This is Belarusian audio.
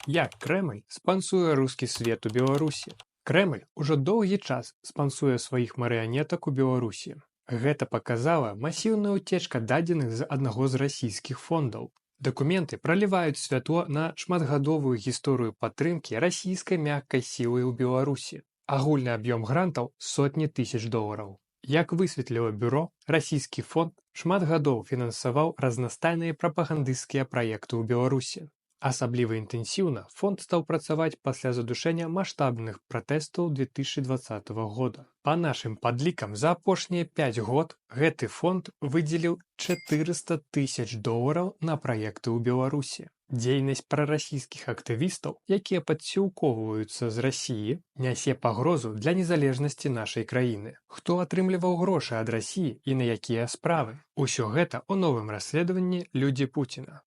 Як Крэмль спансуе рускі свет у Беларусі? Крэмль ужо доўгі час спансуе сваіх марыянетак у Беларусі. Гэта паказала масіўная ўцечка дадзеных з аднаго з расійскіх фондаў. Дакументы праліваюць святло на шматгадовую гісторыю падтрымкі расійскай мяккай сілы ў Беларусі. Агульны аб'ём грантаў сотні тысяч долараў. Як высветліла бюро, расійскі фонд шмат гадоў фінансаваў разнастайныя прапагандысцкія праекты ў Беларусі. Асабліва інтэнсіўна фонд стаў працаваць пасля задушэння маштабных пратэстаў 2020 года. Па нашым падлікам, за апошнія 5 год гэты фонд выдзеліў 400 тысяч долараў на праекты ў Беларусі. Дзейнасць прарасійскіх актывістаў, якія падсілкоўваюцца з Расіі, нясе пагрозу для незалежнасці нашай краіны. Хто атрымліваў грошы ад Расіі і на якія справы? Усё гэта ў новым расследаванні «Людзі Пуціна».